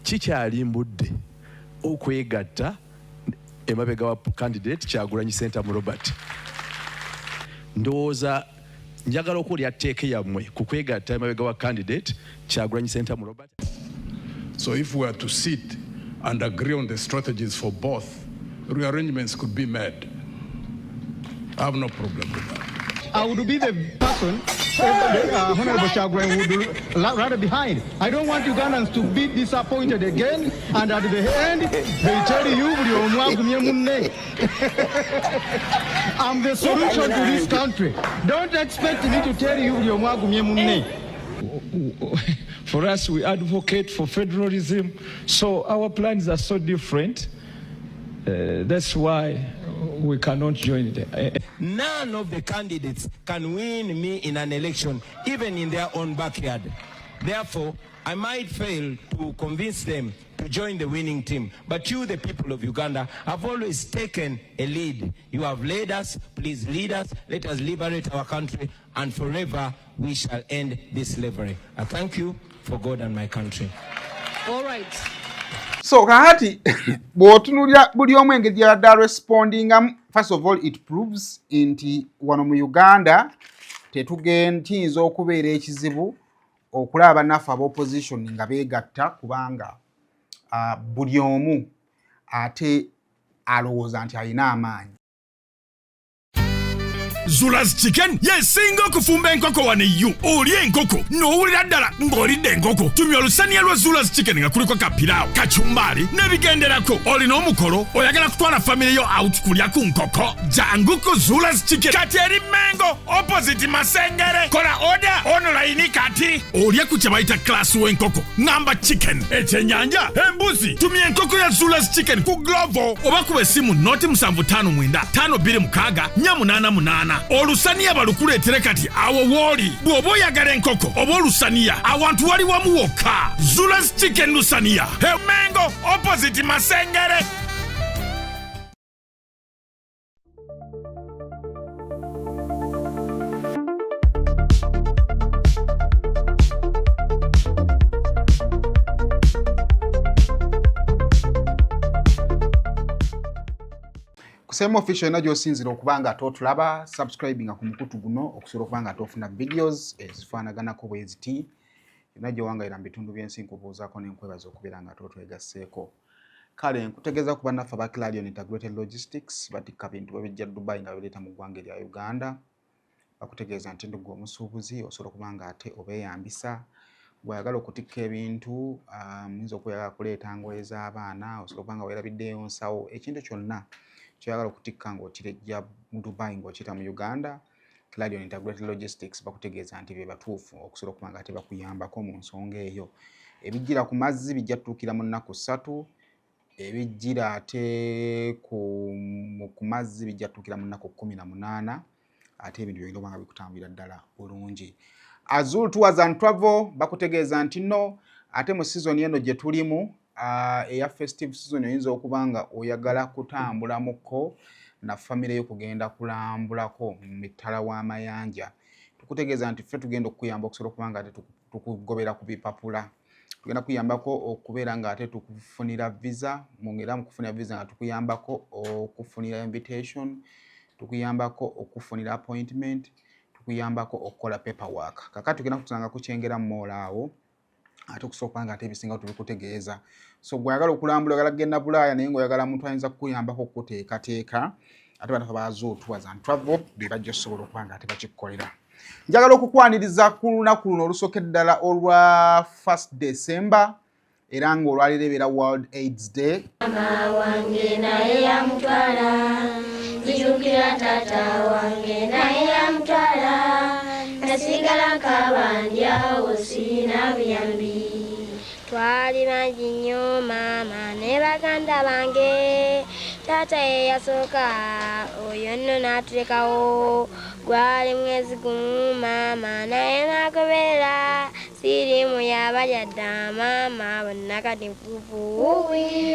kikyalimbudde okwegatta emabega wa candidate Kyagulanyi Ssentamu Robert. Ndowooza njagala okulya tteeka yammwe ku kwegatta emabega wa candidate Kyagulanyi Ssentamu Robert. So if we are to sit and agree on the strategies for both, rearrangements could be made. I have no problem with that. I would be the person Honorable Kyagulanyi would rather behind. I don't want Ugandans to be disappointed again, and at the end, they tell you, I'm the solution to this country. Don't expect me to tell you, for us, we advocate for federalism, so our plans are so different. That's why we cannot join it. None of the candidates can win me in an election, even in their own backyard. Therefore, I might fail to convince them to join the winning team. But you, the people of Uganda, have always taken a lead. You have led us. Please lead us. Let us liberate our country, and forever we shall end this slavery. I thank you for God and my country. All right. So kahati bwotunulya buli omu engeri yadda respondingamu. First of all, it proves nti wano mu Uganda tetuyinza okubeera ekizibu okulaba naffe ab'opposition nga beegatta kubanga buli omu ate alowooza nti alina amaanyi. Zula's Chicken yesinga okufumba enkoko wane yu oli enkoko n'owulira ddala ng'olidde enkoko. Tumya olusaniya lwa Zula's Chicken nga kuliko kapiraawo kachumbari n'ebigenderako. Olina omukolo oyagala kutwala family yo out kulya ku nkoko, jangu ku Zula's Chicken kati eri Mengo opposite Masengere. Kola order online kati olye ku kye bayita class w'enkoko ngamba chicken ekyenyanja embuzi. Tumya enkoko ya Zula's Chicken ku Glovo oba kuba essimu noti 759 526 488. Olusaniya balukuleetere kati awo wooli bw'oba oyagala enkoko oba olusaniya awantu wali wamu wokka. Zula's Chicken lusaniya Mengo opposite Masengere. Kusema official na josinzira okubanga atotulaba subscribing ku mukutu guno okusobola okubanga atofuna videos ezifaanagana ko bweziti najo wanga era mbitundu byensi nkubuuzaako n'enkwebaza okubeera nga atotwegasseeko. Kale nkutegeeza kuba naffe aba Clarion Integrated Logistics batikka bintu babijja Dubai nga bireeta mu ggwanga lya Uganda. Bakutegeeza nti ndugu omusuubuzi osobola okubanga ate obeeyambisa bw'ayagala okutikka ebintu muyinza okuyagala kuleeta ngoye z'abaana osobola okubanga weerabiddeyo nsawo ekintu kyonna kyagala okutikka ng'okirejja mu Dubai ng'okiyita mu Uganda. Clarion Integrated Logistics bakutegeeza nti bye batuufu okusobola okubanga ate bakuyambako mu nsonga eyo. Ebijjira ku mazzi bijja tutuukira mu nnaku 3, ebijjira ate ku mazzi bijja tutuukira mu nnaku 18, ate ebintu byonna obanga bikutambulira ddala bulungi. Azul Tours and Travel bakutegeeza nti no ate mu season eno gye tulimu eya festive season oyinza okubanga oyagala kutambulamuko na family yo kugenda kulambulako mu mitala w'amayanja. Tukutegeeza nti ffe tugenda okuyamba okusobola okubanga ate tukugobera ku bipapula. Tugenda kuyambako okubeera nga ate tukufunira visa, mwongera mu kufunira visa nga tukuyambako okufunira invitation, tukuyambako okufunira appointment, tukuyambako okukola paperwork. Kakati tugenda kutusanga kukyengera mall awo ate okusobola nga ate ebisinga tubikutegeeza. So bw'oyagala okulambula oyagala kugenda Bulaaya naye ng'oyagala muntu ayinza kukuyambako okukuteekateeka ate bano ba Azul Tours and Travel be bajja okusobola okuba nga ate bakikukolera. Njagala okukwaniriza ku lunaku luno olusooka ddala olwa 1st December era ng'olwaliro ebeera World AIDS Day. Mama wange naye yamutwala, nzijukira taata wange naye yamutwala, nasigala nkabandya osina buyambi. Twali bangi nnyo mama ne baganda bange, taata ye yasooka oyo nno n'atulekawo, gwali mwezi gumu mama naye n'agoberera, siriimu yabalya dda mama bonna kati nfuufu.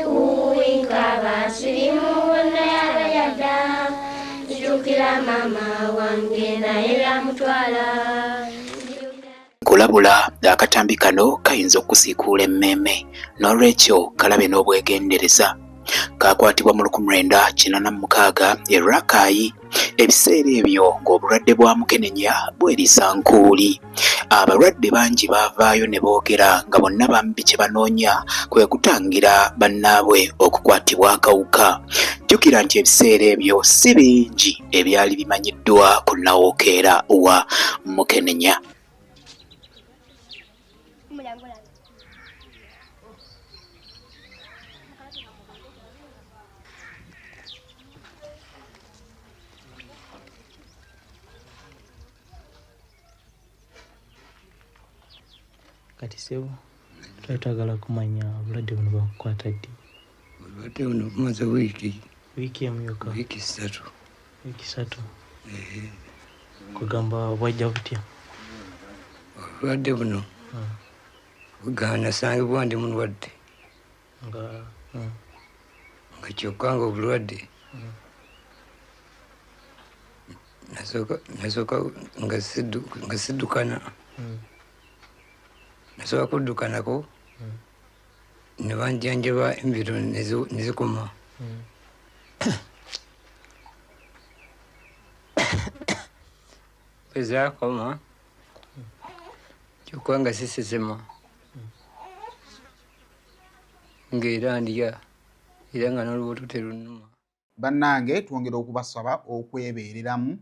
Uwi nkaba siriimu bonna yabalya dda, nzijukira mama wange naye yamutwala. okulabula akatambi kano kayinza okusiikuula emmeme n'olwekyo kalabe n'obwegendereza. Kakwatibwa mu 1986 e Rakai, ebiseera ebyo ng'obulwadde bwa mukenenya bweriisa nkuuli. Abalwadde bangi baavaayo ne boogera nga bonna bambi kye banoonya kwe kutangira bannaabwe okukwatibwa akawuka. Jjukira nti ebiseera ebyo si bingi ebyali bimanyiddwa ku nnawookeera wa mukenenya. Kati sebo twetagala kumanya obulwadde buno bwakukwata ddi? Obulwadde buno bumaze wiiki emyuka? Wiiki 3. Wiiki 3. Kugamba bwajja butya? Obulwadde buno nasangibwa ndi mulwadde nga kyokka nga obulwadde nasooka nga siddukana. Nasooka kuddukanako ne banjanjaba embiro ne zikoma. Bwe zaakoma kyokka nga sisesema ng'era ndya era nga n'olubuto terunnuma. Bannange twongera okubasaba okwebeereramu.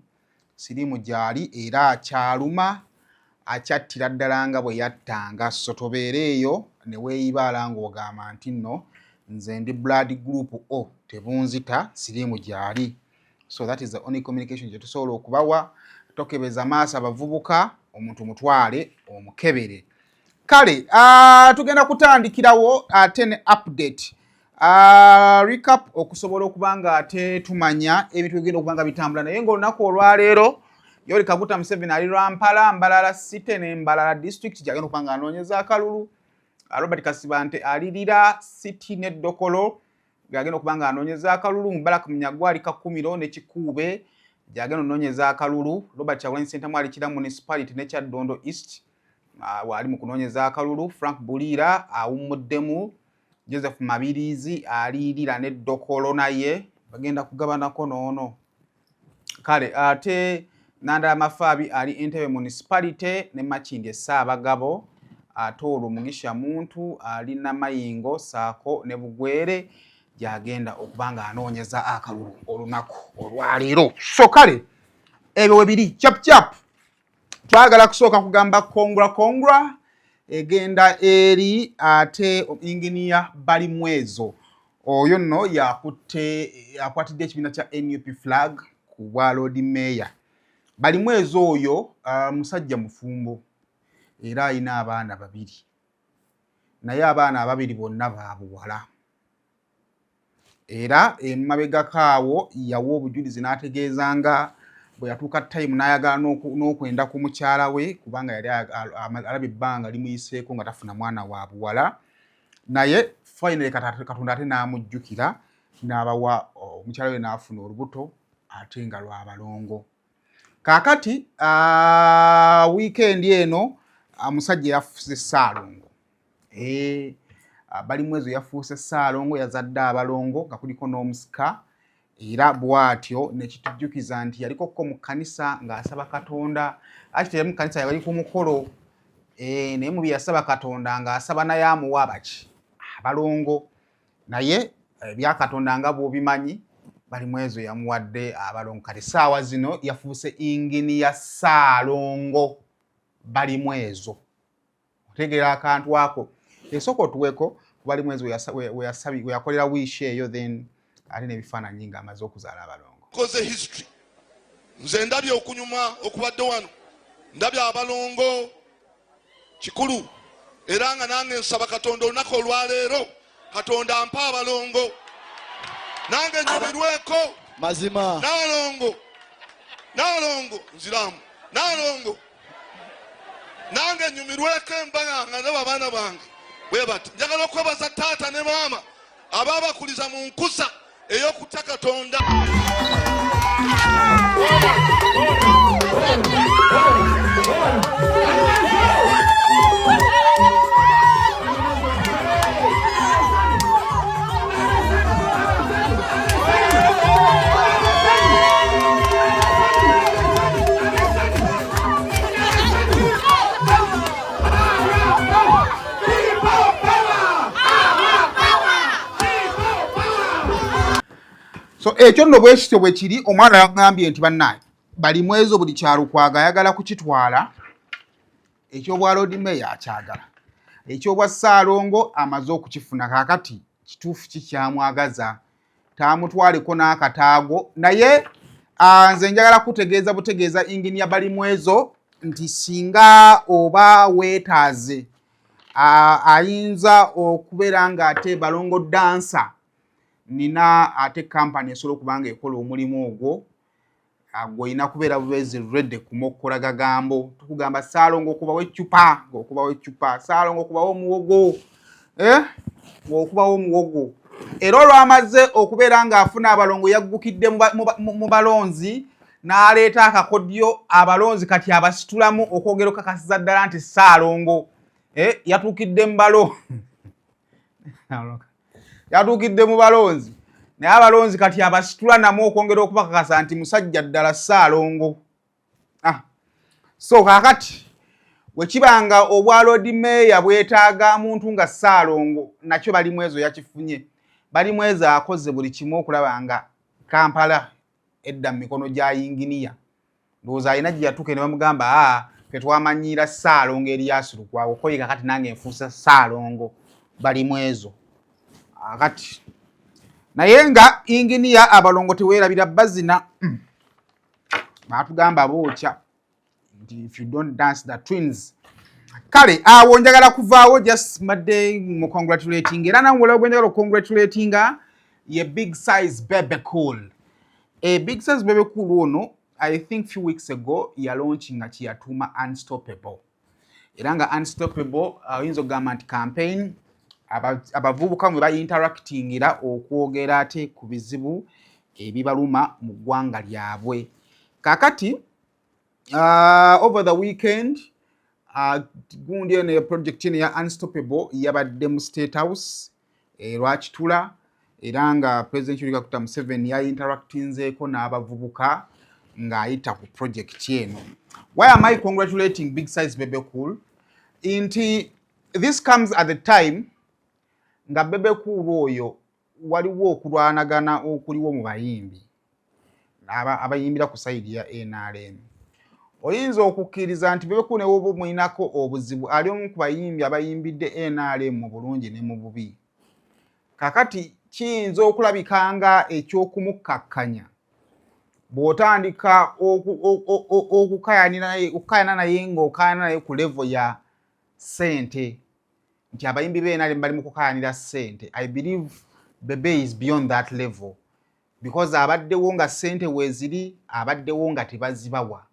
Siriimu gy'ali era akyaluma, akyattira ddala nga bwe yattanga. So tobeere eyo ne weeyibaala ng'ogamba nti nno nze ndi blood group O, tebunzita. Siriimu gy'ali. So that is the only communication gye tusobola okubawa. Tokebeza maaso abavubuka, omuntu mutwale omukebere. Kale tugenda kutandikirawo ate ne update recap okusobola okubanga ate tumanya ebintu bigenda okubanga bitambula. Naye ng'olunaku olwaleero Yoweri Kaguta Museveni ali Lwampala, Mbalala City ne Mbalala District gyagenda okubanga anoonyeza akalulu. Robert Kasibante alirira City ne Dokolo gyagenda okubanga anoonyeza akalulu. Mubarak Munyagwa ali Kakumiro ne Kikuube gyagenda onoonyeza akalulu. Robert Kyagulanyi Ssentamu alikira Municipality ne Kyaddondo East wali mu kunoonyeza akalulu. Frank Buliira awummuddemu. Joseph Mabirizi alirira ne Dokolo naye bagenda kugabanako noono. Kale ate Nandala Mafaabi ali Entebbe Municipality ne Makindye Ssaabagabo. Ate olwo Mugisha Muntu ali Namayingo saako ne Bugwere gyagenda okubanga anoonyeza akalulu olunaku olwaleero. So kale ebyo we biri chap twagala kusooka kugamba kongra egenda eri ate Engineer Balimwezo. Oyo nno yakwatidde ekibiina kya NUP flag ku bwa Lord Mayor. Balimwezo oyo musajja mufumbo era alina abaana babiri, naye abaana ababiri bonna baabuwala. Era emabegako awo yawa obujulizi n'ategeeza nga bwe yatuuka time n'ayagala n'okwenda ku mukyala we kubanga yali alaba ebbanga limuyiseeko nga tafuna mwana wa buwala. Naye finally Katonda ate n'amujjukira n'abawa omukyala we n'afuna olubuto ate nga lwa balongo. Kaakati weekend eno musajja yafuuse Ssaalongo. Balimwezo yafuuse Ssaalongo, yazadde abalongo nga kuliko n'omusika. Era bw'atyo ne kitujjukiza nti yalikoko mu kkanisa ng'asaba Katonda. Akitera mu kkanisa yali ku mukolo naye mu bye yasaba Katonda ng'asaba naye amuwa baki abalongo. Naye ebya Katonda nga bw'obimanyi Balimwezo yamuwadde abalongo. Kati ssaawa zino yafuuse Engineer Ssaalongo Balimwezo. Otegeera akantu ako. Esooka otuweko ku Balimwezo we yakolera wiishi eyo then ate n'ebifaananyi ng'amaze okuzaala abalongo. Koze history. Nze ndabye okunyuma okubadde wano. Ndabye abalongo kikulu. Era nga nange nsaba Katonda olunaku olwaleero Katonda ampa abalongo. Nange nyumirweko. Mazima. Nalongo nziramu. Nalongo. Nange nyumirweko embaga nga ndaba abaana bange. Bwe bati njagala okwebaza taata ne maama ababakuliza mu nkusa ey'okutya Katonda. ekyo nno bwekityo bwe kiri. Omwana yagambye nti bannaye bali mwezo buli kyalukwaga ayagala kukitwala. Ekyobwa Lord Mayor akyagala, ekyobwa Ssaalongo amaze okukifuna. Kaakati kituufu kikyamwagaza taamutwaleko n'akataago. Naye nze njagala kutegeeza butegeeza Engineer Balimwezo nti singa oba weetaaze ayinza okubeera ng'ate Balongo dansa nina ate kampani esobola okuba nga ekola omulimu ogwo. Gw'olina kubeera bubeezi ready kumokkola gagambo. Tukugamba Ssaalongo okubawo eccupa, ng'okubawo eccupa. Ssaalongo okubawo omuwogo, ng'okubawo omuwogo. Era olwamaze okubeera ng'afuna abalongo yaggukidde mu balonzi n'aleeta akakodyo abalonzi kati abasitulamu okwogera okukakasiza ddala nti Ssaalongo yatuukidde mu balo yatuukidde mu balonzi. Naye abalonzi kati abasitula namu okwongera okubakakasa nti musajja ddala Ssaalongo. So kaakati wekibanga obwa Lord Mayor bwetaaga muntu nga Ssaalongo, nakyo Balimwezo yakifunye. Balimwezo akoze buli kimu okulaba nga Kampala edda mu mikono gya Engineer. Ndowooza alina gye yatuuke ne bamugamba tetwamanyiira Ssaalongo Erias Lukwago, koye kakati nange nfuusa Ssaalongo Balimwezo. Kati naye nga Engineer abalongo teweerabira bazina. Baatugamba bookya nti if you don't dance the twins. Kale awo njagala kuvaawo just madde mu congratulating era nange olwo njagala congratulatinga ye Big Size Bebe Cool. Big Size Bebe Cool ono I think few weeks ago ya launching ati yatuma Unstoppable. Era nga Unstoppable oyinza okugamba nti campaign abavubuka mwe bayinteractingira okwogera ate ku bizibu ebibaluma mu ggwanga lyabwe. Kaakati over the weekend gundi eno project eno ya Unstoppable yabadde mu State House lwakitula era nga President Yoweri Kaguta Museveni yayinteractinzeeko n'abavubuka ng'ayita ku project eno. Why am I congratulating Big Size Bebe Cool? This comes at the time nga Bebe Cool oyo waliwo okulwanagana okuliwo mu bayimbi abayimbira ku sayidi ya NRM. Oyinza okukkiriza nti Bebe Cool ne woba omuyinako obuzibu ali omu ku bayimbi abayimbidde NRM mu bulungi ne mu bubi. Kakati kiyinza okulabika eky'okumukkakkanya bw'otandika okukaayana naye ng'okaayana naye ku level ya ssente nti abayimbi b'NRM bali mu kukaayanira ssente. I believe Bebe is beyond that level because abaddewo nga ssente weeziri, abaddewo nga tebazibawa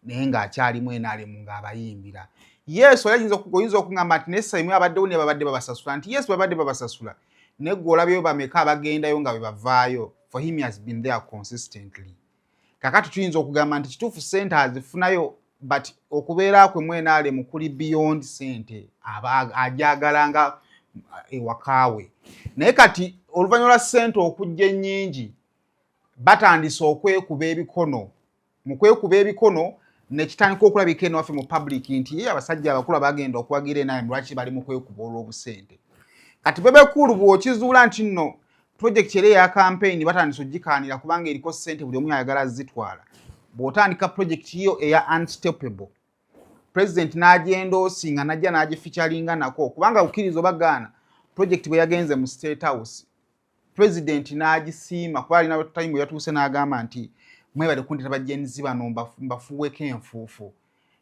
naye ng'akyalimu NRM ng'abayimbira. Yes, oyinza okungamba nti nessaimwe abaddewo ne babadde babasasula nti yes babadde babasasula naye gwe olabyeyo bameka abagendayo nga bwe bavaayo. For him he has been there consistently. Kakati tuyinza okugamba nti kituufu ssente azifunayo but okubeera kwe mu NRM kuli beyond ssente ajagalanga ewakaawe. Naye kati oluvannyuma lwa ssente okujja ennyingi batandise okwekuba ebikono. Mu kwekuba ebikono ne kitandika okulabika eno waffe mu public nti abasajja abakulu bagenda okuwagira NRM lwaki bali mu kwekuba olw'obusente. Kati Bebe Cool bw'okizuula nti nno project ere ya campaign batandise ogikaanira kubanga eriko ssente buli omu ayagala zitwala. Bw'otandika project yo eya Unstoppable, President n'agyendoosinga najja n'agifeaturinga nako kubanga bukkiriza obagaana project bwe yagenze mu State House. President n'agisiima kuba alina time bwe yatuuse n'agamba nti mwebale kundeta bajenzi bano mbafuweko enfuufu.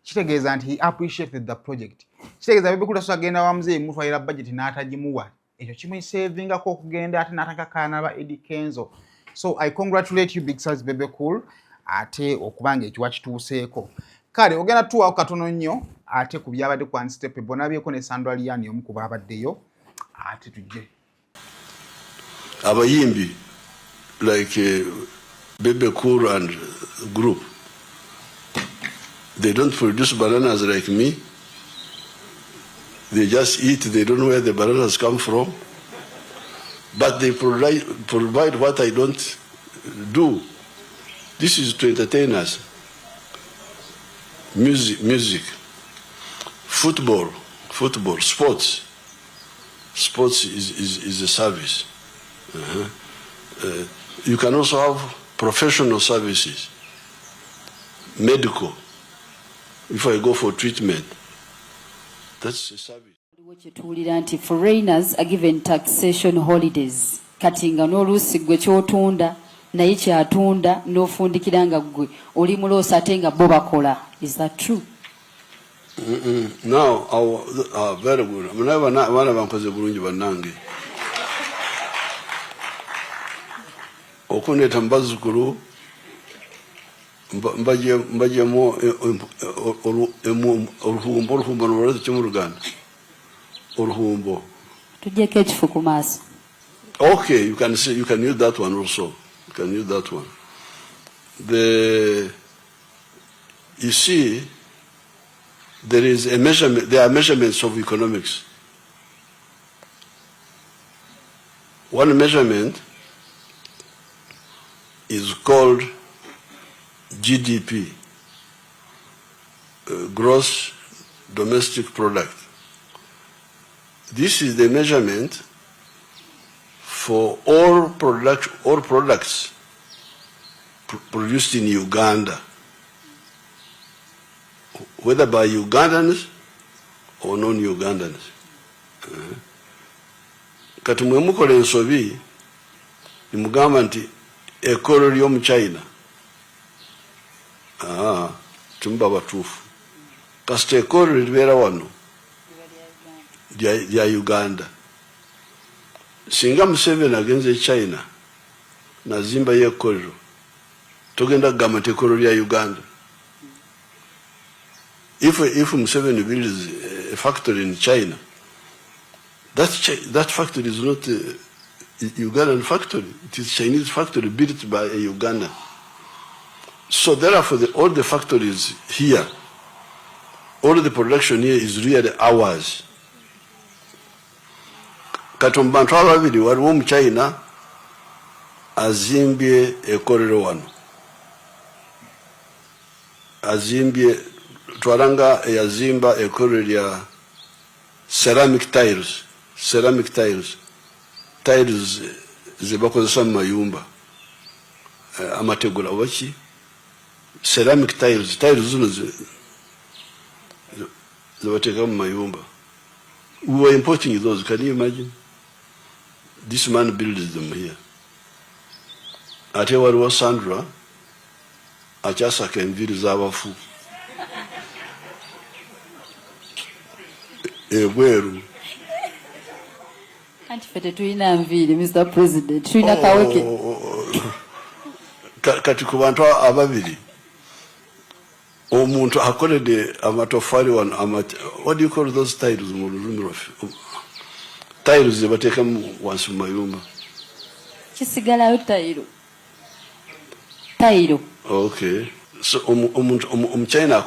Kitegeeza nti he appreciated the project. Kitegeeza Bebe Cool agenda wa muzeeyi mutwalira budget n'atagimuwa. Ekyo kimuyisevingako okugenda ate n'atakakaana ba Eddie Kenzo. So I congratulate you Big Size Bebe Cool ate okubanga ekyo wakituuseeko. Kale ogenda tuwako katono nnyo ate ku byabadde ku Unstoppable nabyeko ne Sandra Liani omu ku baabaddeyo ate tujje. Abayimbi like Bebe Cool and group, they don't produce bananas like me. They just eat, they don't know where the bananas come from. But they provide what I don't do. This is to entertain us. Music, football, sports. Sports is a service. You can also have professional services, medical. If I go for treatment, that's a service. Foreigners are given taxation holidays. Katinga no lusi gwe kyotunda naye kyatunda n'ofundikiranga gwe oli muloosa ate nga bo bakola. Is that true? Now, very good. Bana bankoze bulungi bannange. Okuneta mbazukulu mbajemo oruhumbo n'olwezi kyo mu Luganda. Oruhumbo. Tujjeko ekifu ku maaso. Okay, you can use that one also. You can use that one. You see, there are measurements of economics. One measurement is called GDP, gross domestic product. This is the measurement for all products produced in Uganda, whether by Ugandans or non-Ugandans. Kati mwe mukola ensobi nimugamba nti ekolo ly'omu China tumba batuufu kasita ekolo libeera wano lya Uganda. Singa Museveni agenze China nazimba yekolero togenda kugamba nti ekolo lya Uganda. If Museveni builds a factory in China, that factory is not a Ugandan factory. It is a Chinese factory built by a Ugandan. So therefore, all the factories here, all the production here is really ours. Katumbantu ababiri waliwo mu China azimbye ekolero wano. Azimbye twaranga yazimba ekolero lya ceramic tiles ze bakozesa mu mayumba amategula waki ceramic tiles zino ze bateka mu mayumba. We were importing those. Can you imagine? This man builds them here. Ate waliwo Sandra akyasaka enviiri z'abafu ebweru. Anti fete tulina nviiri, Mr. President. Tulina kaweke. Kati ku bantu ababiri omuntu akolede amatofali wano what do you call those tiles mu lulimi lwaffe? Tiles ze bateeka wansi mu mayumba. Kisigalayo tayiro. Okay. So China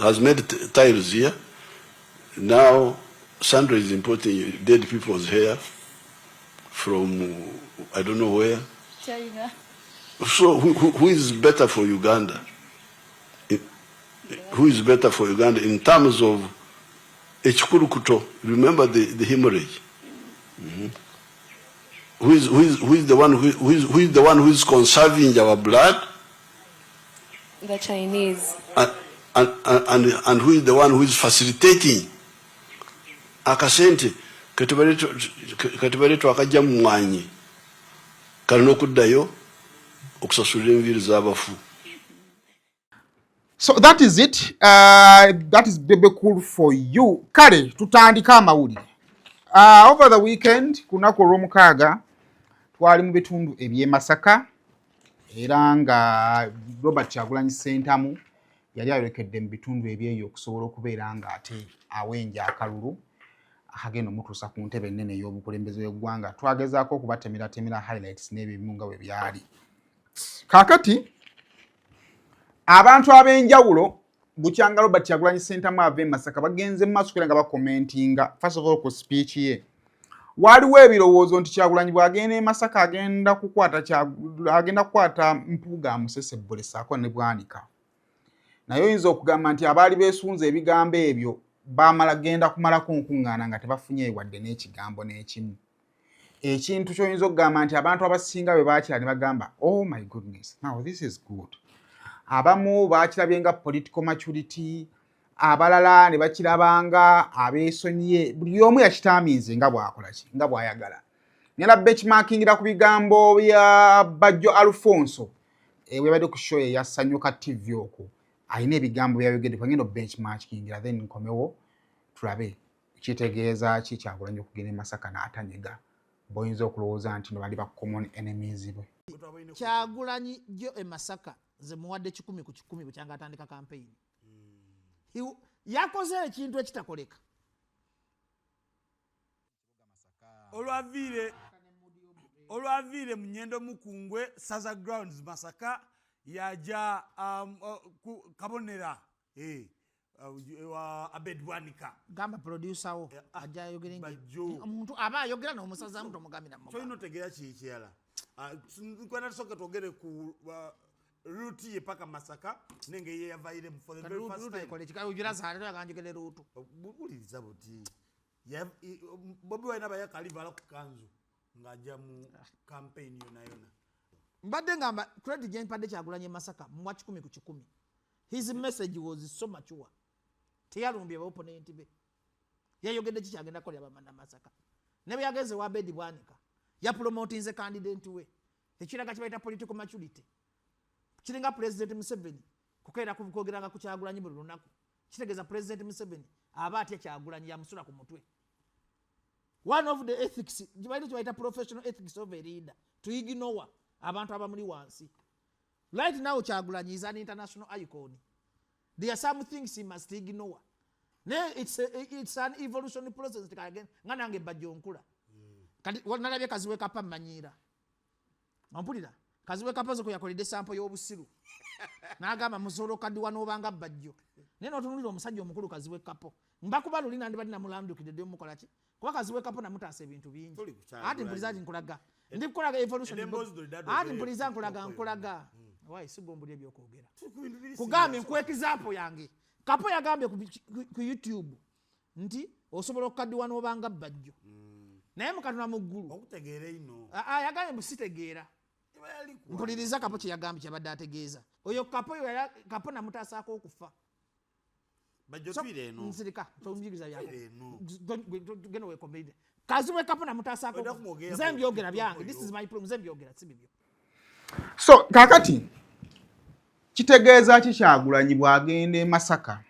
has made tiles here. Now Sandra is importing dead people's hair from I don't know where. China. So who is better for Uganda? Who is better for Uganda in terms of echikurukuto? Remember the hemorrhage. Who is the one who is conserving our blood? The Chinese. And who is the one who is facilitating? Akasente katubali twakajja mu mwanyi kalina okuddayo okusasulira enviiri z'abafu. So that is it. That is Baby Cool for you. Kale tutandika amawulire. Over the weekend kunako olw'omukaaga twali mu bitundu eby'e Masaka era nga Robert Kyagulanyi Ssentamu yali ayolekedde mu bitundu ebyeyo okusobola okubeera nga ate awenja akalulu akagenda omutuusa ku ntebe ennene ey'obukulembeze bw'eggwanga. Twagezaako okubatemera highlights n'ebimu nga bwe byali. Kaakati abantu ab'enjawulo bukyanga Robert Kyagulanyi Ssentamu ava e Masaka bagenze mu maaso nga bakomentinga first of all ku speech ye. Waliwo ebirowoozo nti Kyagulanyi bw'agenda e Masaka agenda kukwata Mpuuga amusesebule ssaako ne Bwanika. Naye oyinza okugamba nti abaali beesunze ebigambo ebyo baamala genda kumalako nkuŋŋaana nga tebafunye wadde n'ekigambo n'ekimu. ekintu kyoyinza okugamba nti abantu abasinga bwe baakira ne bagamba oh my goodness now this is good. Abamu baakirabye nga political maturity, abalala ne bakirabanga abeesonyiye, buli omu yakitaaminze nga bw'akola ki nga bw'ayagala. Nera benchmarkingira ku bigambo bya Bajjo Alfonso bwe badde ku show ya Sanyuka TV okwo alina ebigambo byayogedde kwangendo benchmarkingira then nkomewo tulabe kitegeeza ki Kyagulanyi okugenda e Masaka n'atanyega boyinza okulowooza nti no bali ba common enemies bwe. Kyagulanyi jjo e Masaka ze muwadde 10 ku 10 bukyanga atandika campaign. Yakoze ekintu ekitakoleka. Olwavire Munyendo Mukungwe Saza Grounds Masaka yaja kabonera wa Abedwanika gamba producer wo aja yogere omuntu aba yogera no musaza mtu mugamira mugamba. So inotegera kikyala. Kwena soka togere ku route ye paka Masaka nenge ye yavaire for the very first time. Route ko ujira zale yaganjigele route. Uliza boti. Bobi wena baya kalivala ku kanzu ngaja mu campaign yona. Mbadde ngamba credit je mpadde Kyagulanyi Masaka mu 10 ku 10. His message was so mature. Teyalumbye opponent be. Yayogedde kikyagenda kolya bamanda Masaka. Nebe yageze wa Bedi Bwanika. Ya promoting the candidate we. Ekiraga kibaita political maturity. Kiringa President Museveni kukaira kuvukogeranga ku Kyagulanyi buli lunaku. Kitegeza President Museveni aba atya Kyagulanyi yamusula ku mutwe. One of the ethics, kibaita professional ethics of a leader to ignore abantu abamuli wansi. Right now Kyagulanyi is an international icon. There are some things he must ignore. It's an evolutionary process again. Nganange Bajjo nkula. Kati wanalabye kaziwe kapa manyira. Ampulira. Kaziwe kapa zo kuyakolide sample y'obusiru. N'agamba musoro kadi wanobanga Bajjo. Neno tunulira omusajja omukulu kaziwe kapo. Mbakuba lulina ndi badina mulandukide dio mukola ki. Kuba kaziwe kapo na mutaase ebintu bingi. Ati mpulizaji nkulaga. Ndi kulaga evolution. Ati mpuliza nkulaga. Why sigombuli ebyokwogera. Kugambe nkwe example yange. Kapo yagambye ku YouTube nti osobola okukaddiwa n'obanga Bajjo. Naye mukatuna mu ggulu. Okutegeera ino. Yagambye musitegeera. Mpuliriza Kapo kye yagambye kyabadde ategeeza. Oyo Kapo namutaasaako okufa. Bajjo twire eno. Nsirika tonjiriza byako. Geno we kombeide. Kaziwe Kapo namutaasaako okufa. Nze mbyogera byange. This is my problem. Nze mbyogera si bibyo. So kakati kitegeeza ki Kyagulanyi bwagende Masaka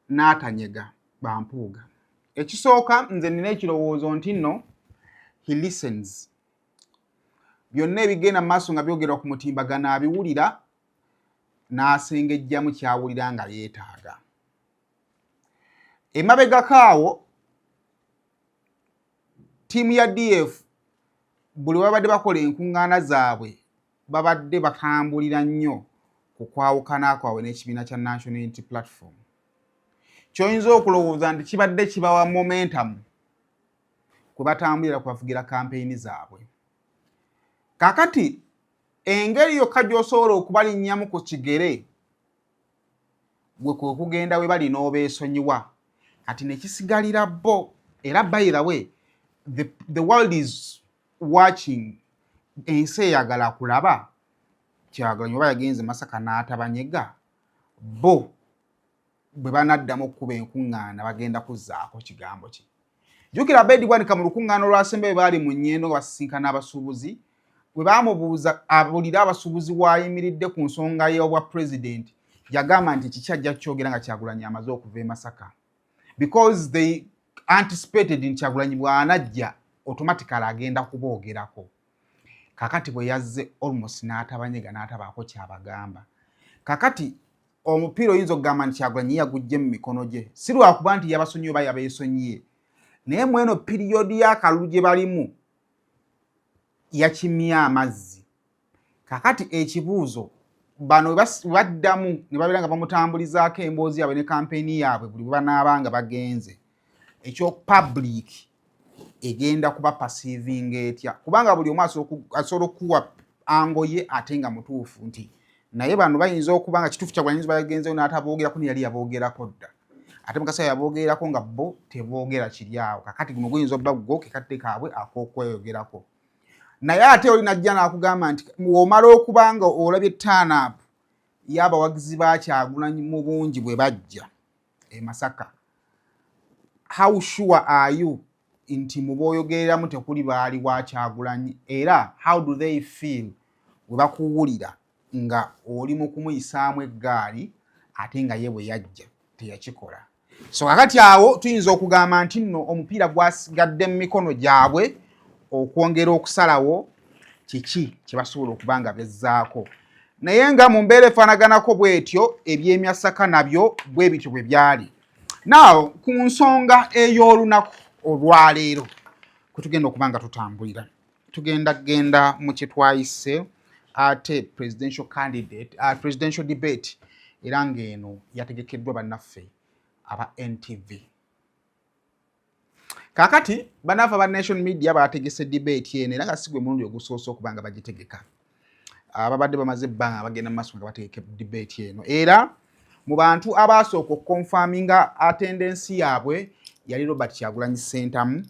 n'atanyega bampuuga. Ekisooka nze nina ekirowoozo nti nno he listens. Byonna ebigenda maaso nga byogerwa ku mutimbagano abiwulira n'asengejjamu kyawulira nga yeetaaga. Emabegako awo ttiimu ya DF buli babadde bakola enkuŋŋaana zaabwe babadde bakambulira nnyo ku kwawukana kwabwe n'ekibiina kya National Unity Platform. Ky'oyinza okulowooza nti kibadde kibawa momentum kwe batambulira kubavugira kampeyini zaabwe. Kakati engeri yokka gy'osobola okubalinnyamu ku kigere gwe kwe kugenda we bali n'obeesonyiwa kati ne kisigalira bo era by the way the world is watching. Ensi eyagala kulaba Kyagulanyi oba yagenze Masaka n'atabanyega bo bwe banaddamu okukuba enkuŋŋaana bagenda kuzzaako kigambo ki. Jjukira Bedi Bwanika mu lukuŋŋaana olwasembe baali mu nnyendo nga basisinkana abasuubuzi bwe baamubuuza abulira abasuubuzi w'ayimiridde ku nsonga y'obwa pulezidenti yagamba nti kikyajja kyogera nga Kyagulanyi amaze okuva e Masaka because they anticipated nti Kyagulanyi bw'anajja automatically agenda kuboogerako. Kakati bwe yazze almost n'atabanyega n'atabaako kyabagamba. Kakati omupiira oyinza okugamba nti Kyagulanyi yagujje mu mikono gye si lwakuba nti yabasonyiye oba yabeesonyiye naye mu eno piriyodi y'akalulu gye balimu yakimye amazzi. Kakati ekibuuzo bano baddamu ne babeera nga bamutambulizaako emboozi yaabwe ne kampeyini yaabwe buli bwe banaabanga bagenze ekyo public egenda kuba perceiving etya kubanga buli omu asobola okuwa ango ye ate nga mutuufu nti naye bano bayinza okuba nga kituufu Kyagulanyi bagenzeyo n'ataboogerako ne yali yaboogerako dda ate mukasa yabogerako nga bo teboogera kiri awo kakati guno guyinza obba gwo kekadde kaabwe ak'okweyogerako naye ate oli najja n'akugamba nti omala okuba nga olabye turn up y'abawagizi ba Kyagulanyi mu bungi bwe bajja e Masaka how sure are you nti mu booyogereramu tekuli baali wa Kyagulanyi era how do they feel bwe bakuwulira nga oli mu kumuyisaamu eggaali ate nga ye bwe yajja teyakikola so kakati awo tuyinza okugamba nti nno omupiira gwasigadde mu mikono gyabwe okwongera okusalawo kiki kye basobola okuba nga bezzaako naye nga mu mbeera efaanaganako bw'etyo eby'emyasaka nabyo bwe bityo bwe byali now ku nsonga ey'olunaku olwaleero kwe tugenda okuba nga tutambulira tugenda mu kye twayise ate presidential candidate presidential debate era ng'eno yategekeddwa bannaffe aba NTV kakati bannaffe aba nation media bategese debate eno era nga si gwe mulundi ogusoose okuba nga bagitegeka ababadde bamaze ebbanga bagenda mu maaso nga bategeka debate eno era mu bantu abasooka okukonfaminga attendance yaabwe yali Robert Kyagulanyi Ssentamu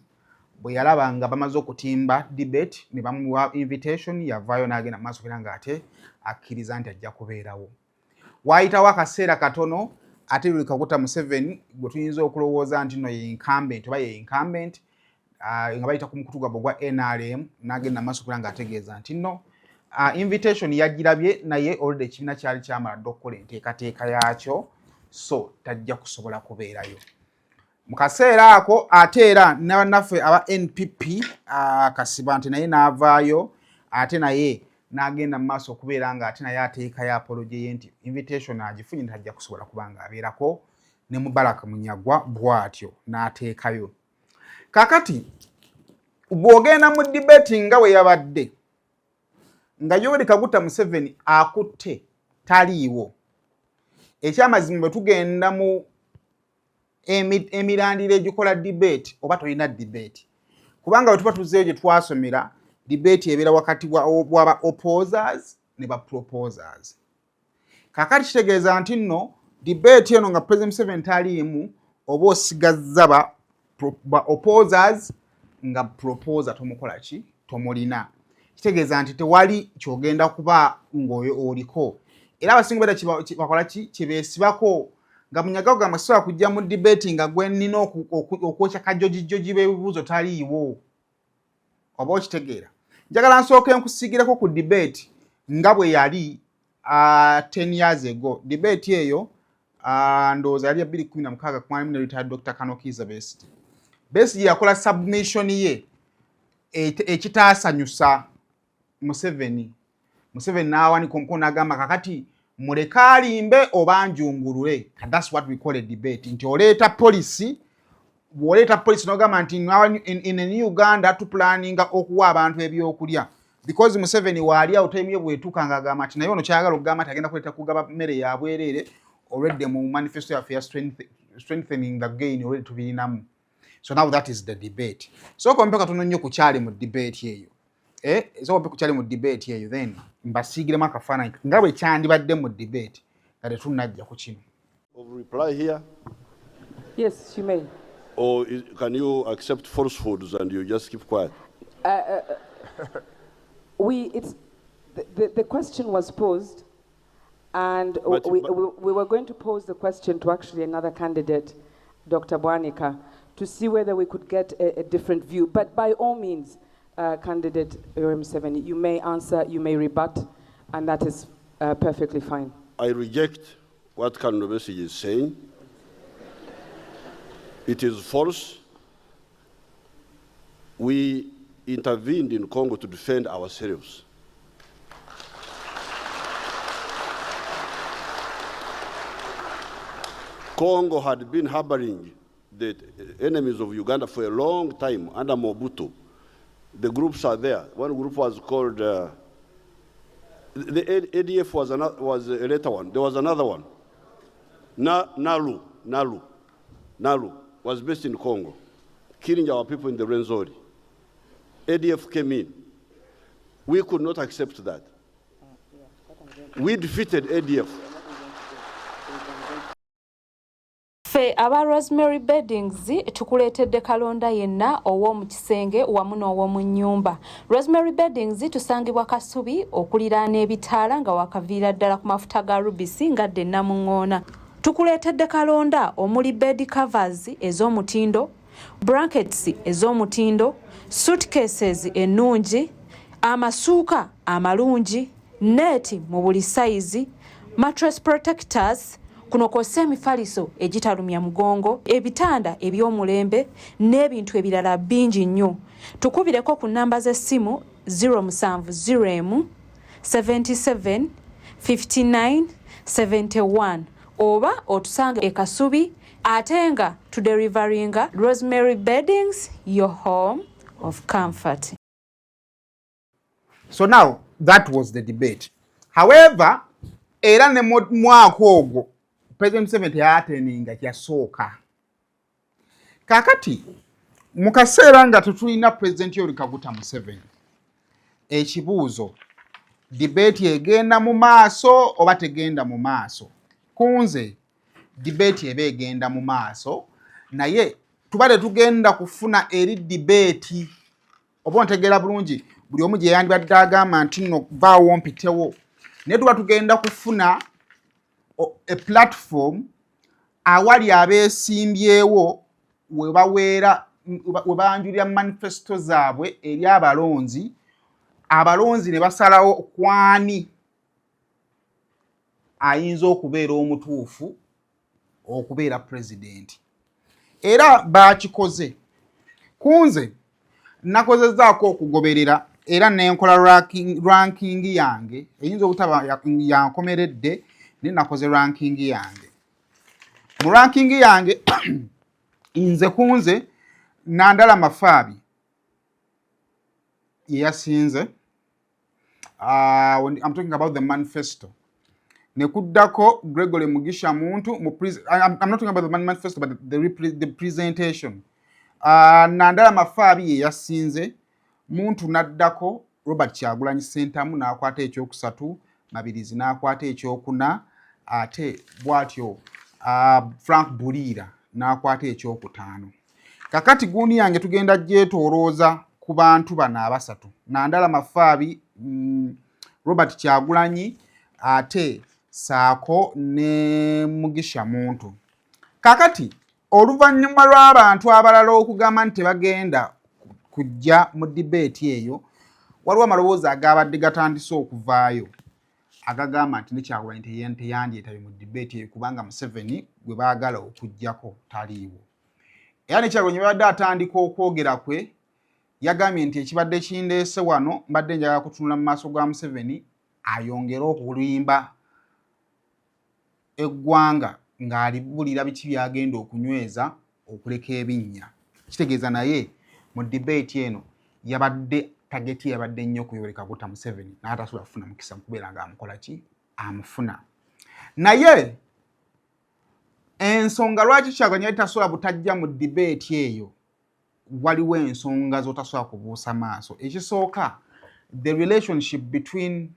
bwe yalaba nga bamaze okutimba debate ne bamuwa invitation yavaayo n'agenda mu maaso era ng'ate akkiriza nti ajja kubeerawo waayitawo akaseera katono ate Yoweri Kaguta Museveni gwe tuyinza okulowooza nti no ye incumbent oba ye incumbent nga bayita ku mukutu gwabwe gwa NRM n'agenda mu maaso era ng'ategeeza nti no invitation yagirabye naye already ekibiina kyali kyamala dde okukola enteekateeka yaakyo so tajja kusobola kubeerayo mu kaseera ako ate era n'abannaffe aba NPP Kasiba nti naye n'avaayo ate naye n'agenda mu maaso okubeera nga ate naye ateekayo apology ye nti invitation agifunye tajja kusobola kuba nga abeerako ne Mubaraka Munyagwa bw'atyo n'ateekayo kakati bw'ogenda mu debate nga bwe yabadde nga Yoweri Kaguta Museveni akutte taliiwo ekyamazima bwe tugenda mu emirandiro egikola debate oba tolina debate kubanga bwe tuba tuzeeyo gye twasomera debate ebeera wakati w'aba opposers ne ba proposers kakati kitegeeza nti nno debate eno nga President Museveni taliimu oba osigazza ba opposers nga proposer tomukola ki tomulina kitegeeza nti tewali kyogenda kuba ng'oyo oliko era abasinga beera bakola ki kyebeesibako nga Munyaga gamba sisobola kujja mu debate nga gwe nnina okwokya kajjogijogi b'ebibuuzo taliiwo oba okitegeera njagala nsooke nkusiigireko ku debate nga bwe yali 10 years ago debate eyo ndowooza yali ya 2016 kumwalimu ne retired Dr. Kanokiza Besigye yakola submission ye ekitaasanyusa Museveni n'awanika omukono n'agamba kakati muleke alimbe oba njungulule that's what we call a debate nti oleeta policy n'ogamba nti in a new Uganda tupulaninga okuwa abantu ebyokulya because Museveni waali awo time ye bwetuuka ng'agamba nti naye ono kyayagala okugamba nti agenda kuleeta kugaba mmere ya bwereere already mu manifesto yaffe ya strengthening the gain already tubirinamu so now that is the debate so kompe katono nnyo kukyali mu debate eyo so kompe kukyali mu debate eyo then mbasiigiremu akafaananyi nga bwe kyandibadde mu debate nga tetunnajja ku kino. Reply here? Yes, you may. Or can you accept falsehoods and you just keep quiet? The question was posed, and we were going to pose the question to actually another candidate, Dr. Bwanika, to see whether we could get a different view. But by all means, candidate Yoweri Museveni, you may answer, you may rebut, and that is perfectly fine. I reject what Kano Besigye is saying. It is false. We intervened in Congo to defend ourselves. Congo had been harboring the enemies of Uganda for a long time under Mobutu. The groups are there. One group was called, the ADF was a later one. There was another one. Nalu was based in Congo, killing our people in the Rwenzori. ADF came in. We could not accept that. We defeated ADF. aba Rosemary Beddings tukuleetedde kalonda yenna ow'omu kisenge wamu n'ow'omu nnyumba. Rosemary Beddings tusangibwa Kasubi okuliraana ebitaala nga wakaviira ddala ku mafuta ga rubisi ngadde namuŋŋoona. Tukuleetedde kalonda omuli bed covers ez'omutindo, blankets ez'omutindo, suitcases ennungi, amasuuka amalungi, neeti mu buli sayizi, mattress protectors, kuno kw'ossa emifaliso egitalumya mugongo, ebitanda eby'omulembe n'ebintu ebirala bingi nnyo. Tukubireko ku nnamba z'essimu 0701 77 59 71 oba otusange e Kasubi ate nga tuderivaringa Rosemary Beddings, your home of comfort. So now that was the debate. However, era ne mwaka ogwo President Museveni yateninga kyasooka. Kakati mu kaseera nga tetulina President Yoweri Kaguta Museveni, ekibuuzo debate egenda mu maaso oba tegenda mu maaso? Kunze debate ebe egenda mu maaso, naye tubale tugenda kufuna eri debate oba ntegeera bulungi buli omu gye yandibadde agamba nti nno vaawo mpitewo, naye tuba tugenda kufuna a platform awali abeesimbyewo we baweera we banjulira manifesto zaabwe eri abalonzi, abalonzi ne basalawo kwani ayinza okubeera omutuufu okubeera president. Era bakikoze. Kunze nakozezaako okugoberera era nenkola ranking yange eyinza obutaba yankomeredde, naye nakoze ranking yange. Mu ranking yange nze kunze Nandala Mafaabi yeyasinze. I'm talking about the manifesto. Nekuddako Gregory Mugisha Muntu I'm not talking about the manifesto but the presentation. Nandala Mafaabi yeyasinze, Muntu naddako Robert Kyagulanyi Ssentamu n'akwata ekyokusatu, Mabirizi n'akwata ekyokuna, ate bwatyo Frank Buliira n'akwata ekyokutaano. Kakati guuni yange tugenda gyetoolooza ku bantu bano abasatu: Nandala Mafaabi, Robert Kyagulanyi, ate saako ne Mugisha Muntu. Kakati oluvannyuma lw'abantu abalala okugamba nti tebagenda kujja mu debate eyo, waliwo amaloboozi agabadde gatandise okuvaayo agagamba nti ne Kyagulanyi teyandyetabye mu debate eyo kubanga Museveni gwe baagala okujjako taliiwo. Era ne Kyagulanyi babadde atandika okwogera kwe, yagambye nti ekibadde kindeese wano mbadde njagala kutunula mu maaso ga Museveni ayongere okulimba eggwanga ng'alibulira biki byagenda okunyweza okuleka ebinnya. Kitegeeza naye mu debate eno yabadde tageti yabadde nnyo ku Yoweri Kaguta Museveni, n'atasobola kufuna mukisa mukubeera ng'amukola ki? Amufuna. Naye ensonga lwaki Kyagulanyi yali tasobola butajja mu debate eyo, waliwo ensonga z'otasobola kubuusa maaso. Ekisooka, the relationship between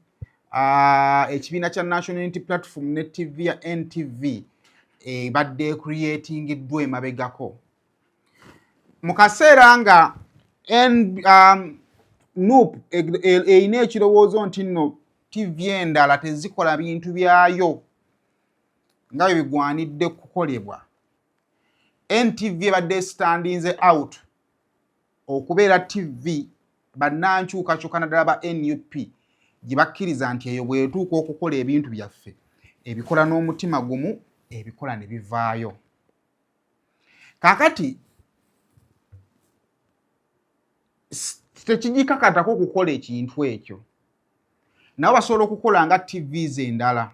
ekibiina kya National Unity Platform ne TV ya NTV badde creatingiddwa emabegako. Mu kaseera nga NUP erina ekirowoozo nti nno TV endala tezikola bintu byayo nga bwe bigwanidde kukolebwa, NTV ebadde standinze out okubeera TV bannankyukakyuka naddala ba NUP gye bakkiriza nti eyo bwetuuka okukola ebintu byaffe ebikola n'omutima gumu, ebikola ne bivaayo. Kakati tekigikakatako okukola ekintu ekyo, nabo basobola okukola nga TVs endala.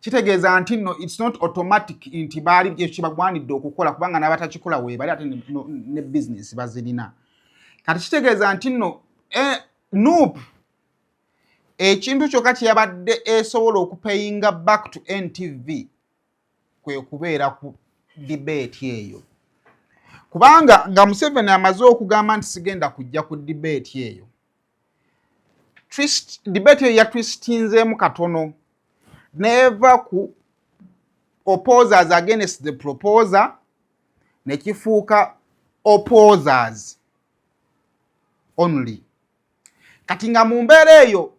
Kitegeeza nti no, it's not automatic nti baali ekyo kibagwanidde okukola kubanga n'abatakikola weebali ate ne business bazirina. Kati kitegeeza nti nno NUP ekintu kyokka kye yabadde esobola okupayinga back to NTV kwe kubeera ku debate eyo. Kubanga nga Museveni amaze okugamba nti sigenda kujja ku debate eyo, debate eyo yatwistinzeemu katono, neeva ku opposers against the proposer ne kifuuka opposers only. Kati nga mu mbeera eyo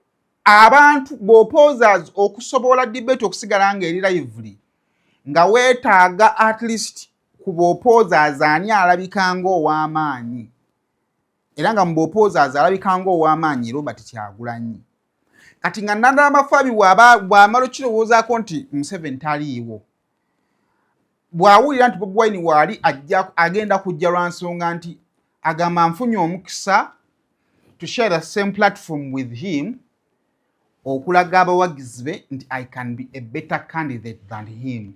abantu opposers okusobola debate okusigala nga eri lively nga weetaaga at least ku opposers ani alabika ng'ow'amaanyi era nga mu opposers alabika ng'ow'amaanyi Robert Kyagulanyi. Kati nga Nandala Mafabi bw'amala okirowoozaako nti Museveni taliiwo bw'awulira nti Bobi Wine waali agenda kujja lwa nsonga nti agamba nfunye omukisa to share the same platform with him okulaga abawagizi be nti I can be a better candidate than him.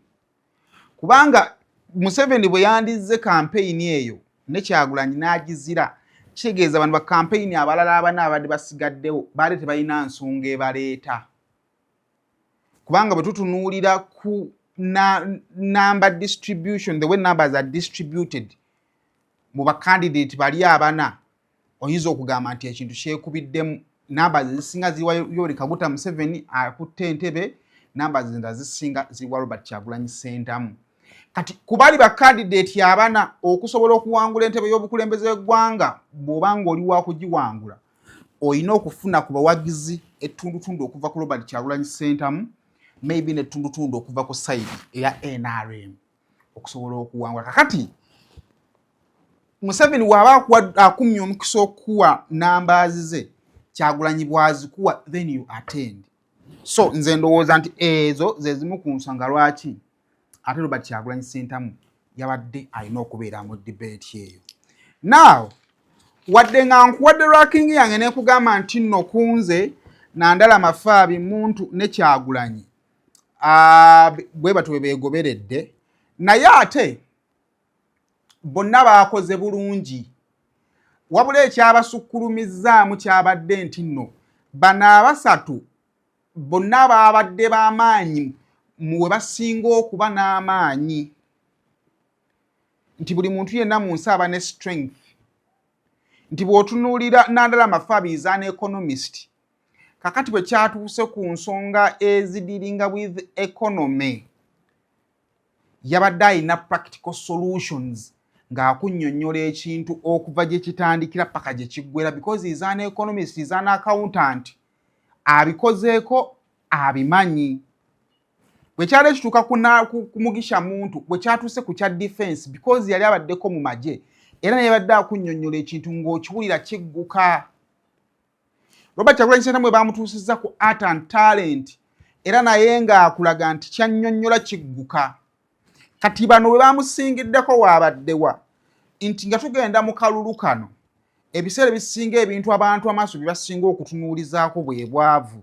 Kubanga Museveni bwe yandizze campaign eyo ne Kyagulanyi n'agizira kitegeeza abantu ba campaign abalala abana abadde basigaddewo baali tebalina nsonga ebaleeta. Kubanga bwe tutunuulira ku number distribution, the way numbers are distributed mu bakandidate bali abana oyinza okugamba nti ekintu kyekubiddemu numbers zisinga ziwa Yoweri Kaguta Museveni akutte entebe, numbers zenda zisinga ziwa Robert Kyagulanyi Ssentamu. Kati kubali ba candidate abana okusobola okuwangula entebe y'obukulembeze bw'eggwanga bw'obanga oli wa kugiwangula oyina okufuna ku bawagizi ettundutundu okuva ku Robert Kyagulanyi Ssentamu, maybe nettundutundu okuva ku side eya NRM okusobola okuwangula. Kakati Museveni waba akumya omukisa okuwa numbers ze Kyagulanyi bwazikuwa then you attend. So nze ndowooza nti ezo ze zimu ku nsonga lwaki ate Robert Kyagulanyi Ssentamu yabadde alina okubeera mu debate eyo. Now wadde nga nkuwadde ranking yange nekugamba nti nno kunze Nandala Mafabi muntu ne Kyagulanyi bwe batwe beegoberedde naye ate bonna baakoze bulungi wabula ekyabasukkulumizzaamu kyabadde nti nno bano abasatu bonna baabadde b'amaanyi muwe basinga okuba n'amaanyi nti buli muntu yenna mu nsi aba ne strength nti bw'otunuulira Nandala Mafabi is an economist. Kakati bwe kyatuuse ku nsonga ezidealing with economy yabadde alina practical solutions ng'akunnyonnyola ekintu okuva gye kitandikira paka gye kiggwera because is an economist, is an accountant. Abikozeeko abimanyi. Bwe kyali kituuka ku Mugisha Muntu bwe kyatuuse ku kya defense because yali abaddeko mu magye era naye yabadde akunnyonnyola ekintu ng'okiwulira kigguka. Robert Kyagulanyi Ssentamu bwe bamutuusizza ku art and talent era naye ng'akulaga nti kyannyonnyola kigguka. Kati bano bwe bamusingiddeko waabaddewa nti nga tugenda mu kalulu kano ebiseera ebisinga ebintu abantu amaaso bye basinga okutunuulizaako bwe bwavu.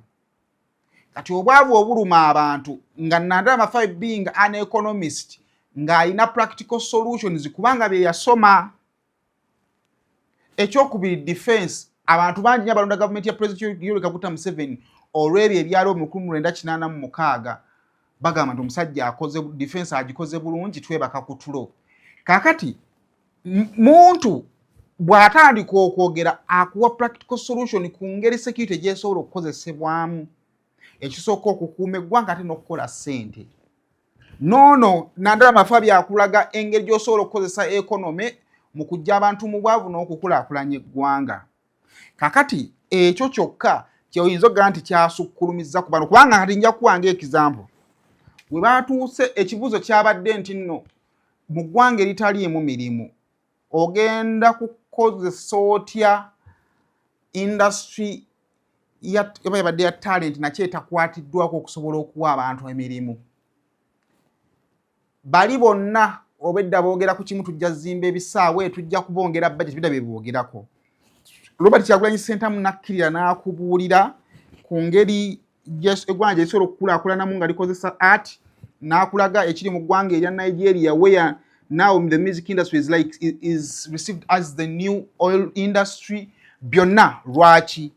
Kati obwavu obuluma abantu nga Nandala Mafabi being an economist ng'alina practical solutions kubanga bye yasoma. Ekyokubiri defense abantu bangi abalonda gavumenti ya President Yoweri Kaguta Museveni olw'ebyo ebyaliwo mu 1986 bagamba nti omusajja akoze defense agikoze bulungi twebaka ku tulo. Kaakati muntu bw'atandika okwogera akuwa practical solution ku ngeri security gy'esobola okukozesebwamu ekisooka okukuuma eggwanga ate n'okukola ssente. Noono Nandala Mafabi akulaga engeri gy'osobola okukozesa economy mu kujja abantu mu bwavu n'okukulaakulanya eggwanga. Kakati ekyo kyokka kyoyinza okugamba nti kyasukkulumizza ku bano kubanga kati nja kuwanga ekizampo. Bwe baatuuse ekibuuzo kyabadde nti nno mu ggwanga eritaliimu mirimu ogenda kukozesa otya industry yabadde ya talent nakyo etakwatiddwako okusobola okuwa abantu emirimu. Bali bonna obedda boogera ku kimu tujja zimba ebisaawe tujja kubongera budget bidda bye boogerako. Robert Kyagulanyi Ssentamu nakkirira n'akubuulira ku ngeri eggwanga gye lisobola okukulaakulanamu nga likozesa art n'akulaga ekiri mu ggwanga erya Nigeria where now the music industry is received as the new oil industry. Byonna lwaki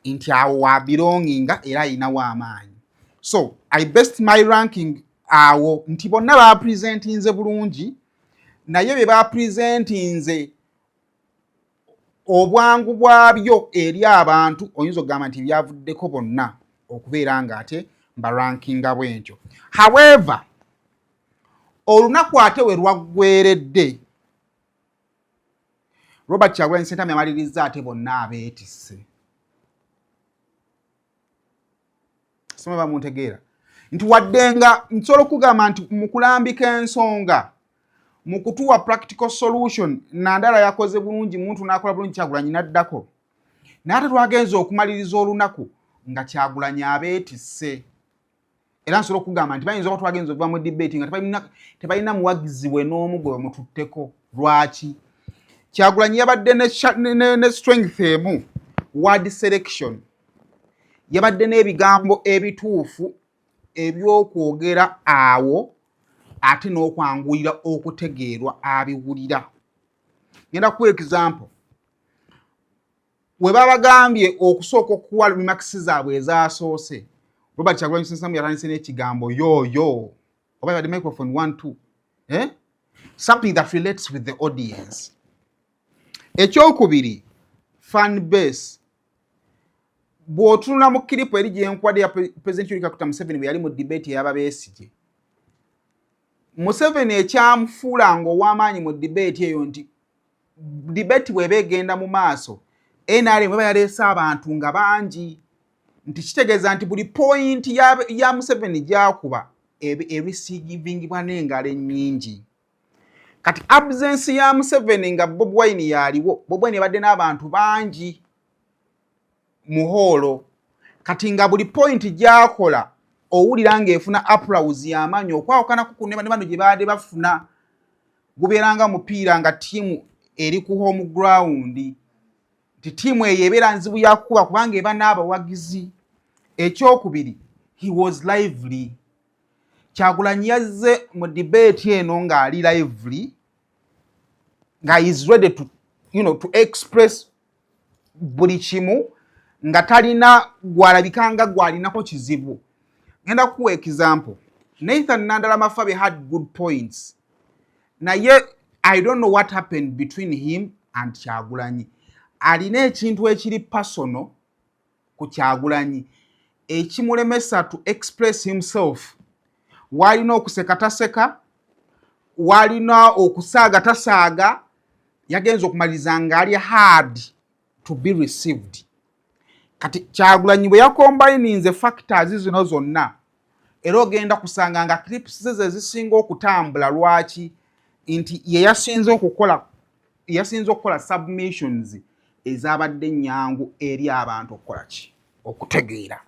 nti awo wa belonginga era ayinawo amaanyi. So I based my ranking awo nti bonna bapresentinze bulungi naye bye bapresentinze obwangu bwabyo eri abantu oyinza okugamba nti byavuddeko bonna okubeera nga ate mba rankinga bwentyo. However olunaku ate we lwaggweredde Robert Kyagulanyi Ssentamu yamaliriza ate bonna abeetisse. Sima bamuntegeera nti waddenga nsobola okugamba nti mu kulambika ensonga mu kutuwa practical solution Nandala yakoze bulungi muntu n'akola bulungi Kyagulanyi n'addako n'ate twagenza okumaliriza olunaku nga Kyagulanyi abeetisse era nsobola okugamba nti bayinza okuba twagenza okuva mu debate nga tebalina muwagizi we n'omu gwe bamututteko. Lwaki? Kyagulanyi yabadde ne strength emu word selection yabadde n'ebigambo ebituufu ebyokwogera awo ate n'okwanguyira okutegeerwa abiwulira. Ngenda kuwa example we babagambye okusooka okuwa remarks zaabwe ezaasoose Robert Kyagulanyi Ssentamu yatandise n'ekigambo yoyo oba the microphone 1 2 something that relates with the audience. Ekyokubiri fan base bw'otunula mu kiripo eri gye nkwade ya President Yoweri Kaguta Museveni bwe yali mu debate y'ababeesigye. Museveni ekyamufuula ng'ow'amaanyi mu debate eyo nti debate bw'eba egenda mu maaso NRM bw'eba yaleese abantu nga bangi nti kitegeeza nti buli point ya Museveni gy'akuba ebisiigivingibwa n'engalo ennyingi. Kati absence ya Museveni nga Bobi Wine yaliwo, Bobi Wine yabadde n'abantu bangi muholo. Kati nga buli point gy'akola owulira ng'efuna applause y'amaanyi okwawukana ku ne bano gye baadde bafuna gubeeranga mupiira nga ttiimu eri ku home ground nti ttiimu eyo ebeera nzibu yakuba kubanga eba n'abawagizi. Ekyokubiri he was lively. Kyagulanyi yazze mu debate eno ng'ali lively nga is ready to to express buli kimu nga talina gwalabikanga gwalinako kizibu. Ngenda kuwa example. Nathan Nandala Mafabe had good points. Naye I don't know what happened between him and Kyagulanyi. Alina ekintu ekiri personal ku Kyagulanyi ekimulemesa to express himself. Walina okusekataseka, walina okusaaga tasaaga, yagenza okumaliriza ng'ali hard to be received. Kati Kyagulanyi bwe yakombayininze factors zino zonna era ogenda kusanga nga clips ze zisinga okutambula. Lwaki? Nti ye yasinze okukola submissions ezabadde nnyangu eri abantu okukola ki? Okutegeera.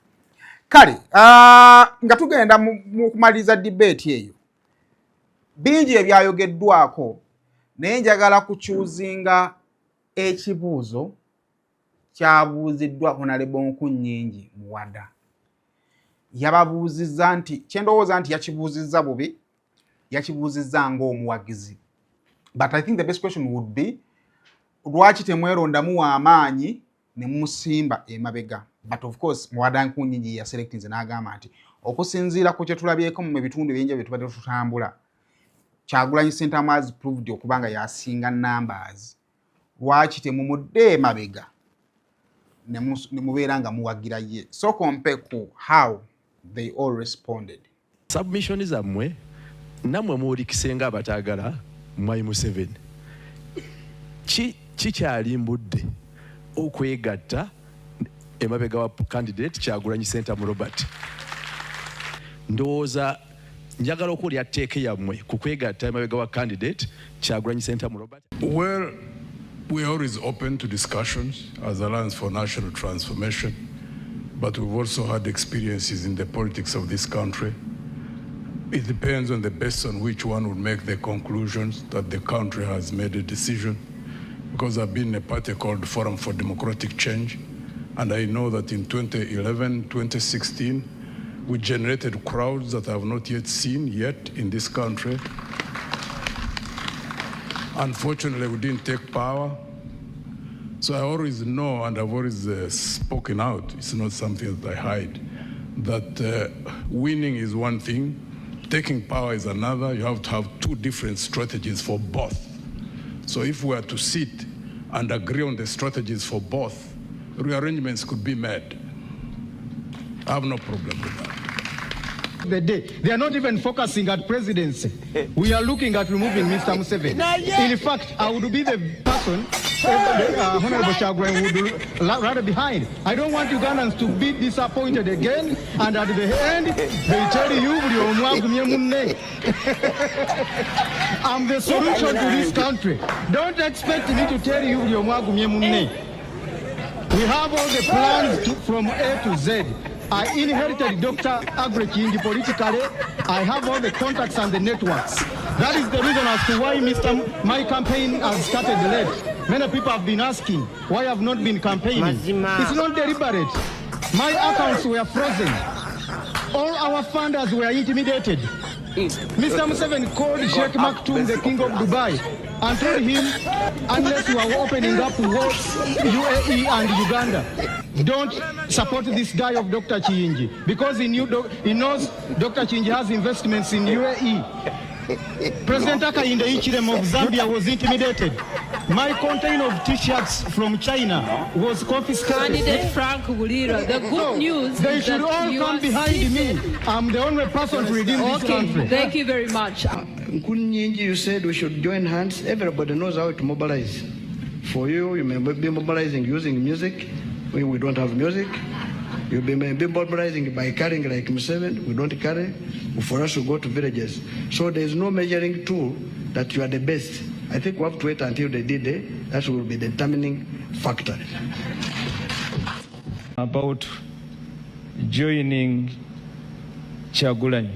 Kale nga tugenda mu kumaliriza debate eyo bingi ebyayogeddwako naye njagala kukyuzinga ekibuuzo kyabuuziddwa Honorable Nkunnyingi Muwada. Yababuuzizza nti kyendowooza nti yakibuuzizza bubi, yakibuuzizza ng'omuwagizi. But I think the best question would be lwaki temwerondamu w'amaanyi ne musimba emabega. But of course Muwada Nkunnyingi yaselectinze n'agamba nti okusinziira ku kye tulabyeko mu bitundu ebyenjawulo bye tubadde tutambula Kyagulanyi Ssentamu has proved okubanga yasinga numbers. Lwaki temumudde emabega ne mubeera nga muwagira ye? So compare ku how they all responded. Submission zammwe namwe muwulikisenga abataagala Mwai Museveni kikyalimbudde okwegatta emabega wa candidate Kyagulanyi Ssentamu Robert. Ndowooza njagala okulya tteeke yammwe ku kwegatta emabega wa candidate Kyagulanyi Ssentamu Robert. Well, we are always open to discussions as Alliance for National Transformation, but we've also had experiences in the politics of this country. It depends on the basis on which one would make the conclusions that the country has made a decision. Because I've been in a party called Forum for Democratic Change, and I know that in 2011, 2016, we generated crowds that I have not yet seen in this country. Unfortunately, we didn't take power. So I always know, and I've always spoken out, it's not something that I hide, that winning is one thing, taking power is another. You have to have two different strategies for both. So if we are to sit and agree on the strategies for both, rearrangements could be made. I have no problem with that. The day. They are not even focusing at presidency. We are looking at removing Mr. Museveni. In fact, I would be the person Honorable Kyagulanyi would rather behind. I don't want Ugandans to be disappointed again, and at the end, they tell you, I'm the solution to this country. Don't expect me to tell you, we have all the plans from A to Z. I inherited Dr. Agreking politically. I have all the contacts and the networks. That is the reason as to why my campaign has started late. Many people have been asking why I have not been campaigning. It's not deliberate. My accounts were frozen. All our funders were intimidated. Mr. Museveni called Sheikh Maktoum, the king of Dubai, and told him, unless you are opening up wars, UAE and Uganda, don't support this guy of Dr. Kiyingi, because he knows Dr. Kiyingi has investments in UAE. President Hakainde Hichilema of Zambia was intimidated. My container of T-shirts from China was confiscated. Candidate Frank Bulira, the good news they is should that all come behind me. I'm the only person to redeem this country. Thank you very much. Nkunyingi, you said we should join hands. Everybody knows how to mobilize. For you, you may be mobilizing using music. We don't have music. You may be mobilizing by carrying like Museveni. We don't carry. For us to go to villages. So there is no measuring tool that you are the best. I think we have to wait until the D-Day. That will be the determining factor. About joining Kyagulanyi.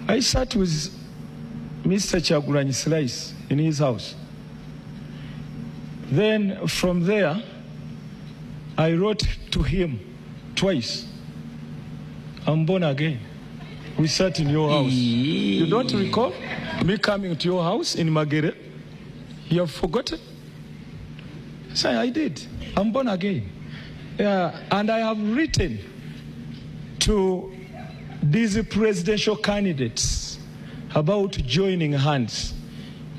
I sat with Mr. Kyagulanyi Slice in his house. Then from there, I wrote to him twice. I'm born again. We sat in your house. You don't recall me coming to your house in Magere? You have forgotten? So I did. I'm born again. And I have written to these presidential candidates about joining hands.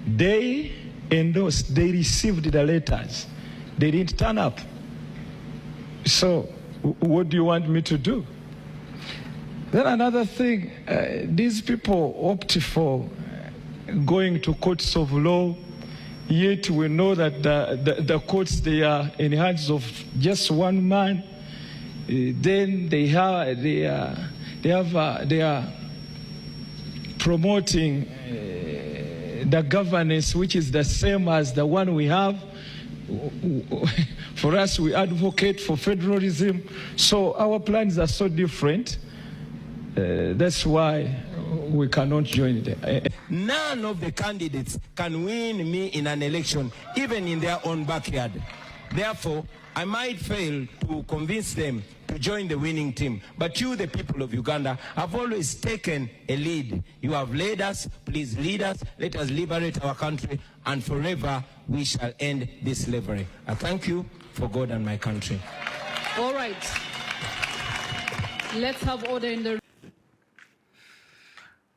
They endorsed, they received the letters. They didn't turn up. So what do you want me to do? Then another thing, these people opt for going to courts of law, yet we know that the courts, they are in the hands of just one man. Then they are promoting the governance, which is the same as the one we have. For us, we advocate for federalism. So our plans are so different. That's why we cannot join them. None of the candidates can win me in an election, even in their own backyard. Therefore, I might fail to convince them to join the winning team. But you, the people of Uganda, have always taken a lead. You have led us. Please lead us. Let us liberate our country, and forever we shall end this slavery. I thank you for God and my country. All right. Let's have order in the...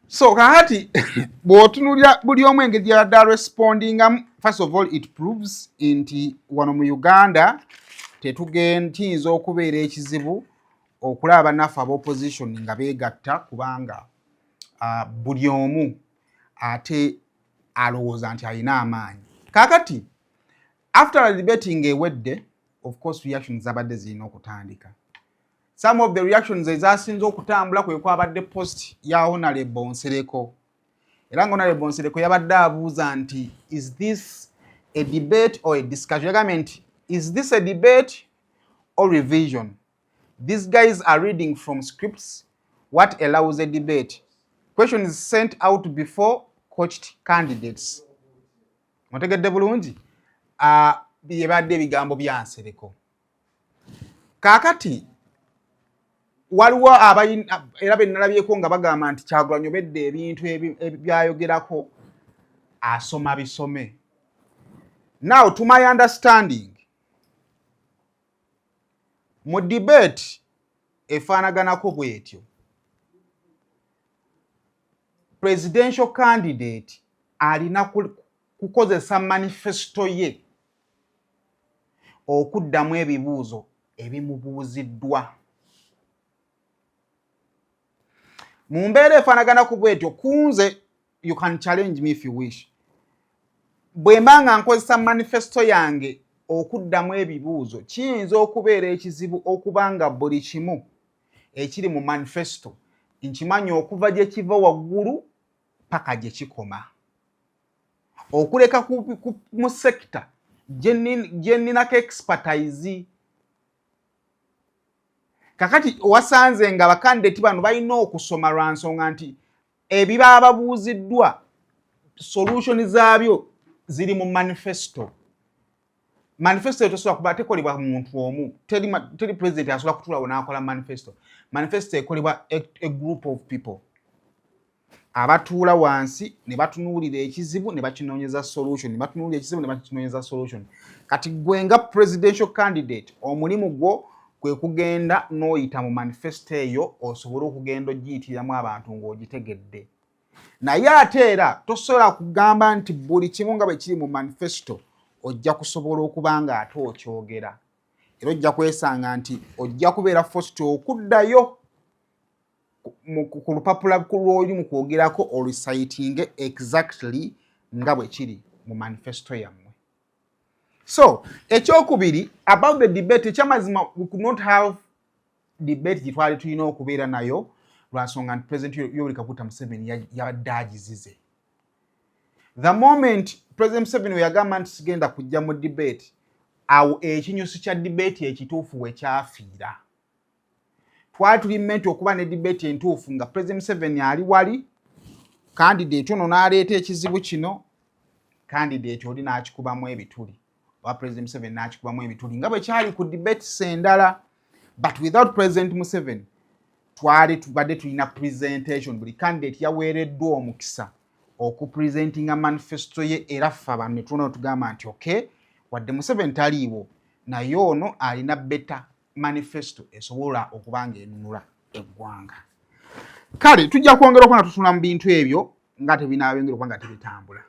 So kahati bw'otunuulira buli omu engeri gy'abadde respondingamu, first of all it proves nti wano mu Uganda kiyinza okubeera ekizibu okulaba bannaffe ab'opposition nga beegatta, kubanga buli omu ate alowooza nti alina amaanyi. Kaakati after debating ewedde, of course reactions zabadde zirina okutandika. Some of the reactions ezasinze okutambula kwe kwabadde post ya Honorable Nsereko. Era nga Honorable Nsereko yabadde abuuza nti, is this a debate or a discussion? Yagambye, is this a debate or revision? These guys are reading from scripts. What allows a debate? Questions sent out before coached candidates. Mutegedde bulungi? Byebadde bigambo bya Nsereko. Kaakati waliwo era bennalabyeko nga bagamba nti Kyagulanyi obedde ebintu ebyayogerako asoma bisome. Now, to my understanding, mu debate efaanaganako bwetyo, presidential candidate alina kukozesa manifesto ye okuddamu ebibuuzo ebimubuuziddwa. mu mbeera efaanagana ku bwetyo kunze you can challenge me if you wish bwe mbanga nkozesa manifesto yange okuddamu ebibuuzo kiyinza okubeera ekizibu okubanga buli kimu ekiri mu manifesto nkimanya okuva gye kiva waggulu paka gye kikoma okuleka mu sekita gye nninako expertise kakati wasanze nga abakandidate bano balina okusoma lwa nsonga nti ebiba babuuziddwa solution zaabyo ziri mu manifesto tosobola kuba tekolebwa muntu omu teri president asobola kutuulawo n'akola manifesto ekolebwa a group of people abatuula wansi ne batunuulira ekizibu ne bakinoonyeza solution kati gwe nga presidential candidate omulimu gwo kwe kugenda n'oyita mu manifesto eyo osobole okugenda ogiyitiramu abantu ng'ogitegedde naye ate era tosobola kugamba nti buli kimu nga bwe kiri mu manifesto ojja kusobola okuba nga ate okyogera era ojja kwesanga nti ojja kubeera forced okuddayo ku lupapula lw'oli mu kwogerako oluciting exactly nga bwe kiri mu manifesto yammwe. So ekyokubiri about the debate ekyamazima we could not have debate gye twali tulina okubeera nayo lwansonga nti President Yoweri Kaguta Museveni yabadde agizize. The moment President Museveni we yagamba nti sigenda kujja mu debate awo ekinyusi kya debate ekituufu we kyafiira. Twali tulimenti okuba ne debate entuufu nga President Museveni ali wali candidate ono n'aleeta ekizibu kino candidate oli n'akikubamu ebituli oba President Museveni n'akikubamu ebituli nga bwe kyali ku debate sendala but without President Museveni tubadde tulina presentation buli candidate yaweereddwa omukisa okupresentinga manifesto ye era ffe abantu ne tubona tugamba nti okay wadde Museveni taliiwo naye ono alina better manifesto esobola okuba ng'enunula eggwanga. Kale tujja kwongera okuba nga tutunula mu bintu ebyo nga tebinaabengera okuba nga tebitambula.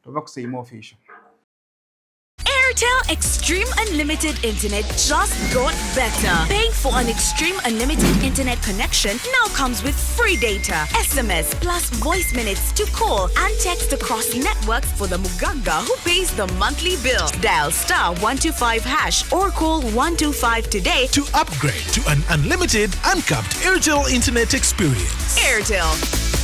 Tova kusiima official. Airtel Extreme Unlimited Internet just got better. Paying for an Extreme Unlimited Internet connection now comes with free data, SMS plus voice minutes to call and text across networks for the Muganga who pays the monthly bill. Dial *125# or call 125 today to upgrade to an unlimited, uncapped Airtel Internet experience. Airtel.